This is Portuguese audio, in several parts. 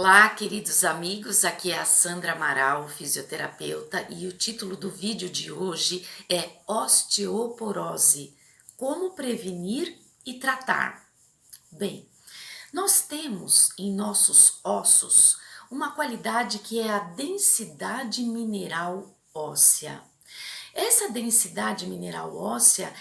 Olá, queridos amigos, aqui é a Sandra Amaral, fisioterapeuta, e o título do vídeo de hoje é Osteoporose, como prevenir e tratar. Bem, nós temos em nossos ossos uma qualidade que é a densidade mineral óssea. Essa densidade mineral óssea,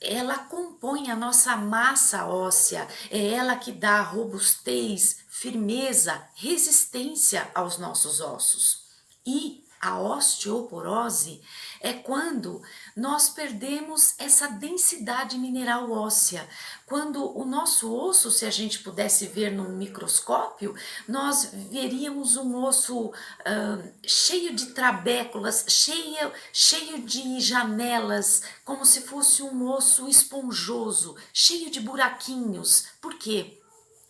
ela compõe a nossa massa óssea, é ela que dá robustez, firmeza, resistência aos nossos ossos. E a osteoporose é quando nós perdemos essa densidade mineral óssea. Quando o nosso osso, se a gente pudesse ver num microscópio, nós veríamos um osso cheio de trabéculas, cheio de janelas, como se fosse um osso esponjoso, cheio de buraquinhos. Por quê?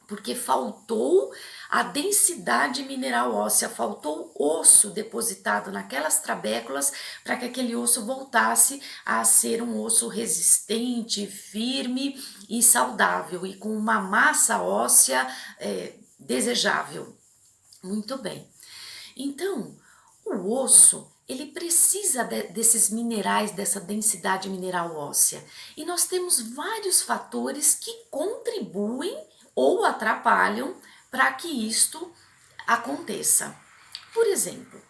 Porque faltou a densidade mineral óssea, faltou osso depositado naquelas trabéculas para que aquele osso voltasse a ser um osso resistente, firme e saudável e com uma massa óssea desejável. Muito bem. Então, o osso, ele precisa desses minerais, dessa densidade mineral óssea. E nós temos vários fatores que contribuem ou atrapalham para que isto aconteça. Por exemplo,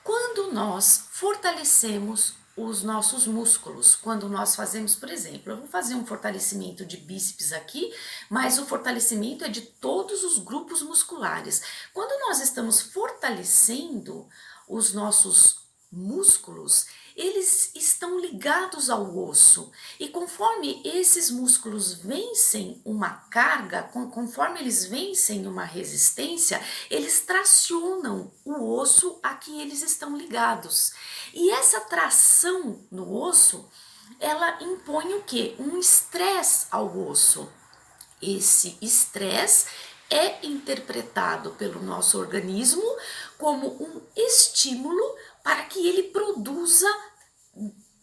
quando nós fortalecemos os nossos músculos, quando nós fazemos, por exemplo, eu vou fazer um fortalecimento de bíceps aqui, mas o fortalecimento é de todos os grupos musculares. Quando nós estamos fortalecendo os nossos músculos, eles estão ligados ao osso e conforme esses músculos vencem uma carga, conforme eles vencem uma resistência, eles tracionam o osso a que eles estão ligados. E essa tração no osso, ela impõe o quê? Um estresse ao osso. Esse estresse é interpretado pelo nosso organismo como um estímulo para que ele produza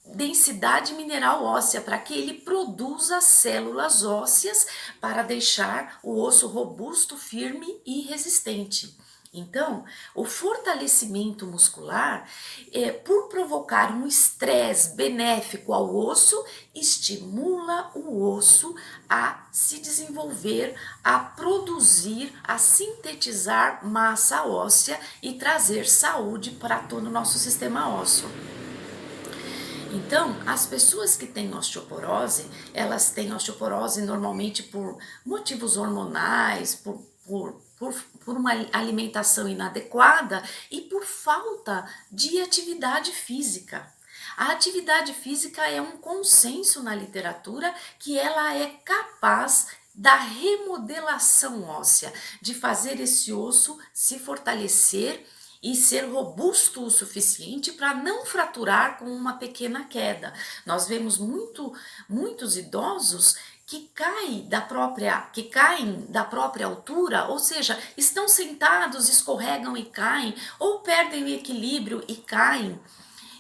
densidade mineral óssea, para que ele produza células ósseas para deixar o osso robusto, firme e resistente. Então, o fortalecimento muscular, por provocar um estresse benéfico ao osso, estimula o osso a se desenvolver, a produzir, a sintetizar massa óssea e trazer saúde para todo o nosso sistema ósseo. Então, as pessoas que têm osteoporose, elas têm osteoporose normalmente por motivos hormonais, por uma alimentação inadequada e por falta de atividade física. A atividade física é um consenso na literatura que ela é capaz da remodelação óssea, de fazer esse osso se fortalecer e ser robusto o suficiente para não fraturar com uma pequena queda. Nós vemos muitos idosos que caem da própria altura, ou seja, estão sentados, escorregam e caem, ou perdem o equilíbrio e caem.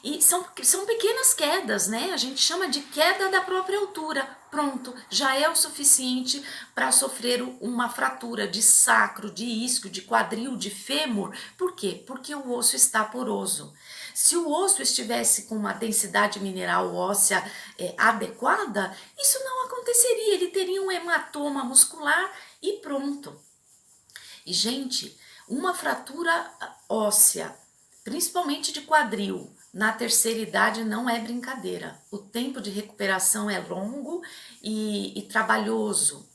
E são pequenas quedas, né? A gente chama de queda da própria altura. Pronto, já é o suficiente para sofrer uma fratura de sacro, de isquio, de quadril, de fêmur. Por quê? Porque o osso está poroso. Se o osso estivesse com uma densidade mineral óssea adequada, isso não aconteceria. Ele teria um hematoma muscular e pronto. E, gente, uma fratura óssea, principalmente de quadril, na terceira idade não é brincadeira. O tempo de recuperação é longo e trabalhoso.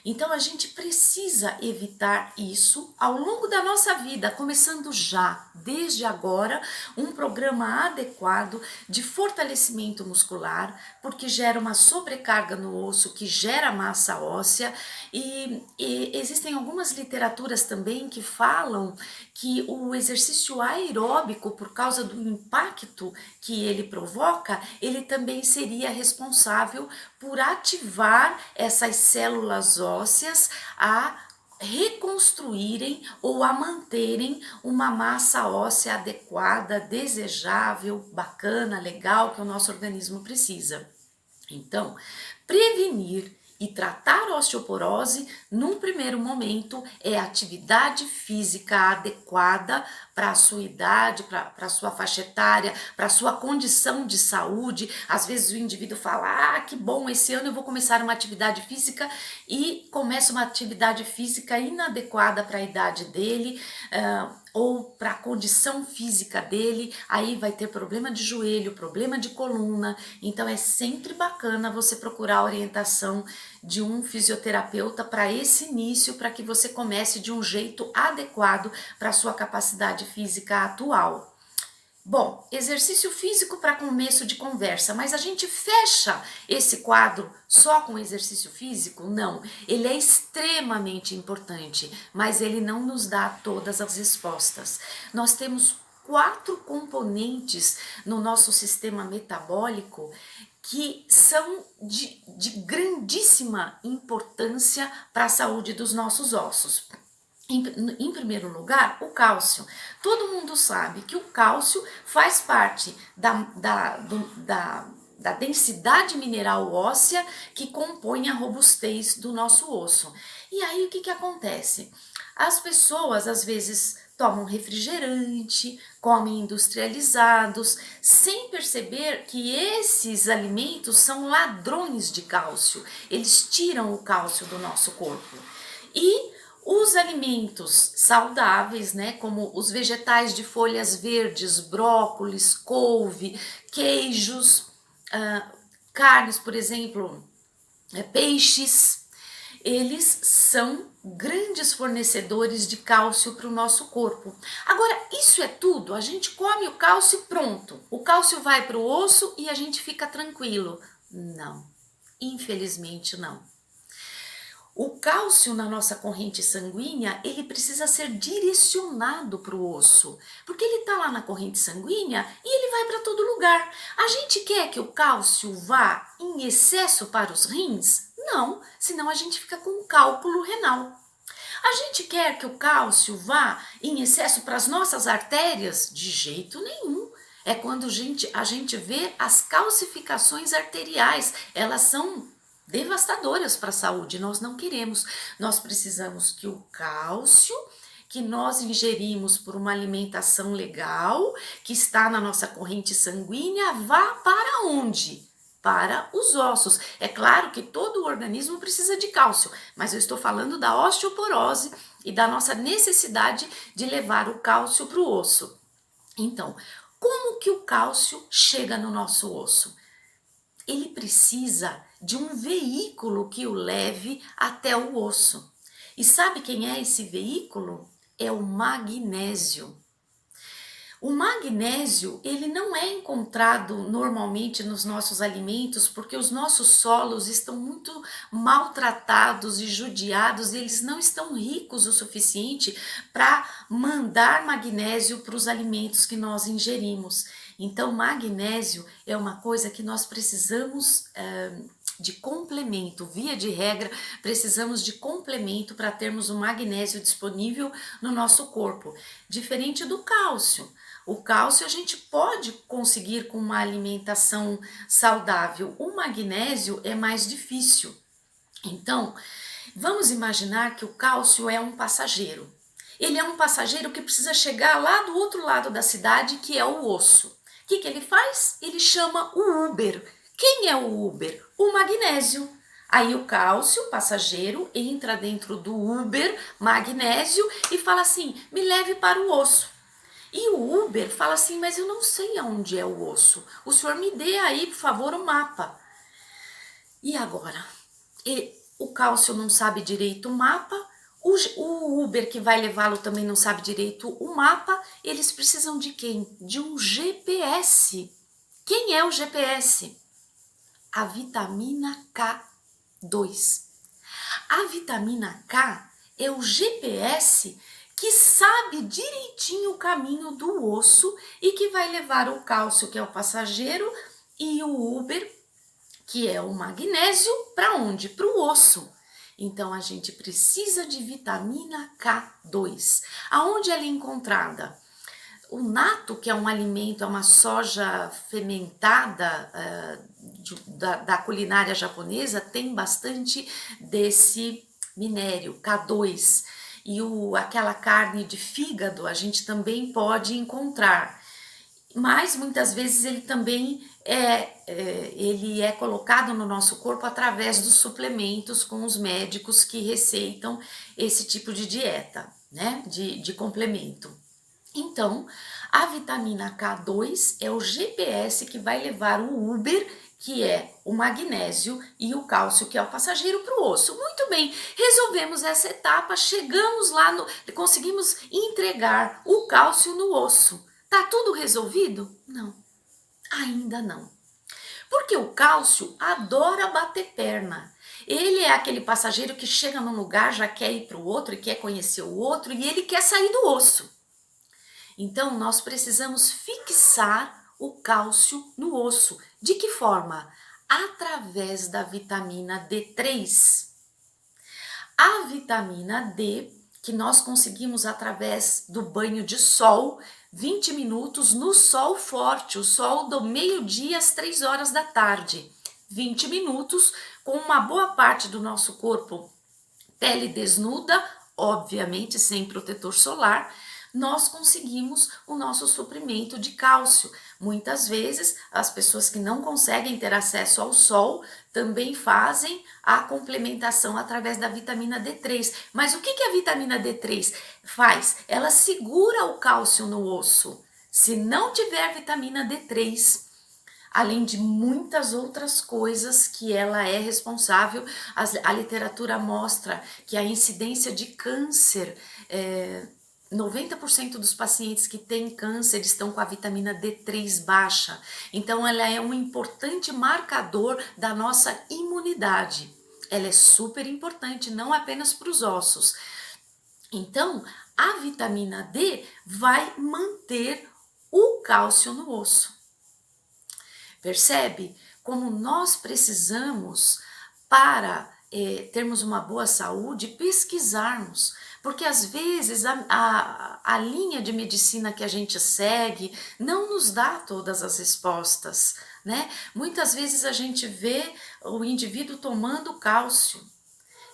Então a gente precisa evitar isso ao longo da nossa vida, começando já, desde agora, um programa adequado de fortalecimento muscular, porque gera uma sobrecarga no osso, que gera massa óssea, e existem algumas literaturas também que falam que o exercício aeróbico, por causa do impacto que ele provoca, ele também seria responsável por ativar essas células ósseas a reconstruírem ou a manterem uma massa óssea adequada, desejável, bacana, legal, que o nosso organismo precisa. Então, prevenir E tratar osteoporose, num primeiro momento, é atividade física adequada para a sua idade, para a sua faixa etária, para a sua condição de saúde. Às vezes o indivíduo fala, ah, que bom, esse ano eu vou começar uma atividade física e começa uma atividade física inadequada para a idade dele, ou para a condição física dele, aí vai ter problema de joelho, problema de coluna. Então é sempre bacana você procurar a orientação de um fisioterapeuta para esse início, para que você comece de um jeito adequado para a sua capacidade física atual. Bom, exercício físico para começo de conversa, mas a gente fecha esse quadro só com exercício físico? Não, ele é extremamente importante, mas ele não nos dá todas as respostas. Nós temos 4 componentes no nosso sistema metabólico que são de grandíssima importância para a saúde dos nossos ossos. Em primeiro lugar, o cálcio. Todo mundo sabe que o cálcio faz parte da densidade mineral óssea que compõe a robustez do nosso osso. E aí o que acontece? As pessoas às vezes tomam refrigerante, comem industrializados, sem perceber que esses alimentos são ladrões de cálcio. Eles tiram o cálcio do nosso corpo. E os alimentos saudáveis, né, como os vegetais de folhas verdes, brócolis, couve, queijos, carnes, por exemplo, peixes, eles são grandes fornecedores de cálcio para o nosso corpo. Agora, isso é tudo? A gente come o cálcio e pronto. O cálcio vai para o osso e a gente fica tranquilo? Não, infelizmente não. O cálcio na nossa corrente sanguínea, ele precisa ser direcionado para o osso, porque ele está lá na corrente sanguínea e ele vai para todo lugar. A gente quer que o cálcio vá em excesso para os rins? Não, senão a gente fica com um cálculo renal. A gente quer que o cálcio vá em excesso para as nossas artérias? De jeito nenhum. É quando a gente vê as calcificações arteriais, elas são devastadoras para a saúde, nós não queremos. Nós precisamos que o cálcio que nós ingerimos por uma alimentação legal, que está na nossa corrente sanguínea, vá para onde? Para os ossos. É claro que todo o organismo precisa de cálcio, mas eu estou falando da osteoporose e da nossa necessidade de levar o cálcio para o osso. Então, como que o cálcio chega no nosso osso? Ele precisa de um veículo que o leve até o osso. E sabe quem é esse veículo? É o magnésio. O magnésio, ele não é encontrado normalmente nos nossos alimentos porque os nossos solos estão muito maltratados e judiados e eles não estão ricos o suficiente para mandar magnésio para os alimentos que nós ingerimos. Então, magnésio é uma coisa que nós precisamos de complemento, via de regra, precisamos de complemento para termos o magnésio disponível no nosso corpo, diferente do cálcio. O cálcio a gente pode conseguir com uma alimentação saudável, o magnésio é mais difícil. Então, vamos imaginar que o cálcio é um passageiro. Ele é um passageiro que precisa chegar lá do outro lado da cidade, que é o osso. O que ele faz? Ele chama o Uber. Quem é o Uber? O magnésio. Aí o cálcio, passageiro, entra dentro do Uber, magnésio, e fala assim, me leve para o osso. E o Uber fala assim, mas eu não sei aonde é o osso. O senhor me dê aí, por favor, o mapa. E agora? O cálcio não sabe direito o mapa, o Uber que vai levá-lo também não sabe direito o mapa, eles precisam de quem? De um GPS. Quem é o GPS? A vitamina K2. A vitamina K é o GPS que sabe direitinho o caminho do osso e que vai levar o cálcio, que é o passageiro, e o Uber, que é o magnésio, para onde? Para o osso. Então, a gente precisa de vitamina K2. Aonde ela é encontrada? O nato, que é um alimento, é uma soja fermentada da culinária japonesa tem bastante desse minério, K2. E aquela carne de fígado a gente também pode encontrar. Mas muitas vezes ele também ele é colocado no nosso corpo através dos suplementos com os médicos que receitam esse tipo de dieta, né? De complemento. Então, a vitamina K2 é o GPS que vai levar o Uber, que é o magnésio, e o cálcio, que é o passageiro, para o osso. Muito bem, resolvemos essa etapa, chegamos lá, conseguimos entregar o cálcio no osso. Tá tudo resolvido? Não, ainda não. Porque o cálcio adora bater perna. Ele é aquele passageiro que chega num lugar, já quer ir para o outro e quer conhecer o outro, e ele quer sair do osso. Então, nós precisamos fixar o cálcio no osso. De que forma? Através da vitamina D3. A vitamina D, que nós conseguimos através do banho de sol, 20 minutos no sol forte, o sol do meio-dia às 3 horas da tarde. 20 minutos com uma boa parte do nosso corpo pele desnuda, obviamente sem protetor solar, nós conseguimos o nosso suprimento de cálcio. Muitas vezes, as pessoas que não conseguem ter acesso ao sol também fazem a complementação através da vitamina D3. Mas o que a vitamina D3 faz? Ela segura o cálcio no osso. Se não tiver vitamina D3, além de muitas outras coisas que ela é responsável, a literatura mostra que a incidência de câncer, 90% dos pacientes que têm câncer estão com a vitamina D3 baixa. Então ela é um importante marcador da nossa imunidade. Ela é super importante, não apenas para os ossos. Então, a vitamina D vai manter o cálcio no osso. Percebe como nós precisamos, para termos uma boa saúde, pesquisarmos, porque às vezes a linha de medicina que a gente segue não nos dá todas as respostas, né? Muitas vezes a gente vê o indivíduo tomando cálcio.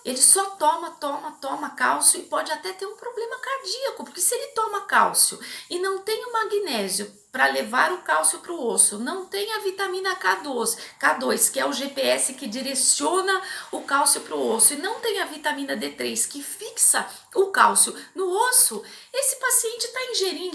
Ele só toma cálcio e pode até ter um problema cardíaco, porque se ele toma cálcio e não tem o magnésio para levar o cálcio para o osso, não tem a vitamina K2, que é o GPS que direciona o cálcio para o osso, e não tem a vitamina D3 que fixa o cálcio no osso, esse paciente está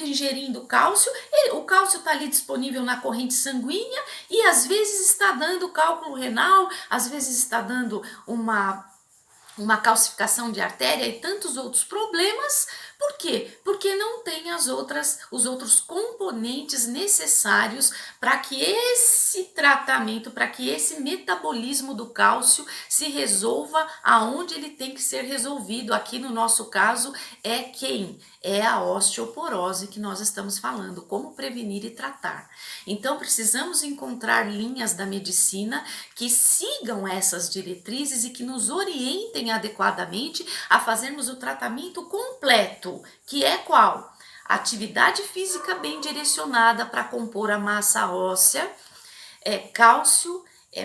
ingerindo cálcio, o cálcio está ali disponível na corrente sanguínea e às vezes está dando cálculo renal, às vezes está dando uma calcificação de artéria e tantos outros problemas. Por quê? Porque não tem os outros componentes necessários para que esse tratamento, para que esse metabolismo do cálcio se resolva aonde ele tem que ser resolvido. Aqui no nosso caso é quem? É a osteoporose que nós estamos falando, como prevenir e tratar. Então precisamos encontrar linhas da medicina que sigam essas diretrizes e que nos orientem adequadamente a fazermos o tratamento completo, que é qual? Atividade física bem direcionada para compor a massa óssea, cálcio,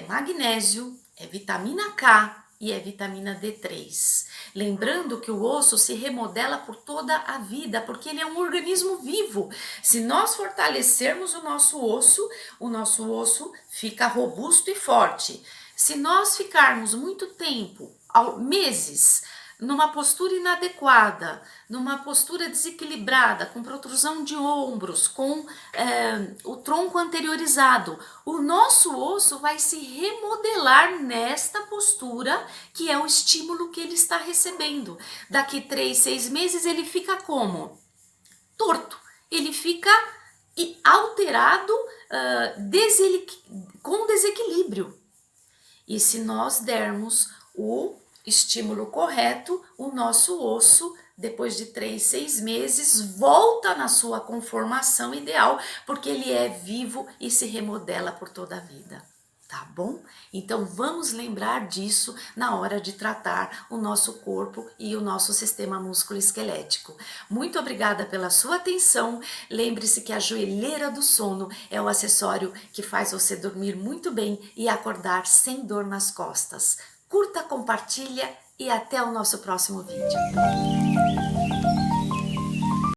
magnésio, vitamina K e vitamina D3. Lembrando que o osso se remodela por toda a vida, porque ele é um organismo vivo. Se nós fortalecermos o nosso osso fica robusto e forte. Se nós ficarmos muito tempo, meses, numa postura inadequada, numa postura desequilibrada, com protrusão de ombros, com o tronco anteriorizado, o nosso osso vai se remodelar nesta postura, que é o estímulo que ele está recebendo. Daqui 3, 6 meses ele fica como? Torto, ele fica alterado, com desequilíbrio. E se nós dermos o estímulo correto, o nosso osso, depois de 3, 6 meses, volta na sua conformação ideal, porque ele é vivo e se remodela por toda a vida, tá bom? Então vamos lembrar disso na hora de tratar o nosso corpo e o nosso sistema músculo-esquelético. Muito obrigada pela sua atenção. Lembre-se que a joelheira do sono é o acessório que faz você dormir muito bem e acordar sem dor nas costas. Curta, compartilha e até o nosso próximo vídeo.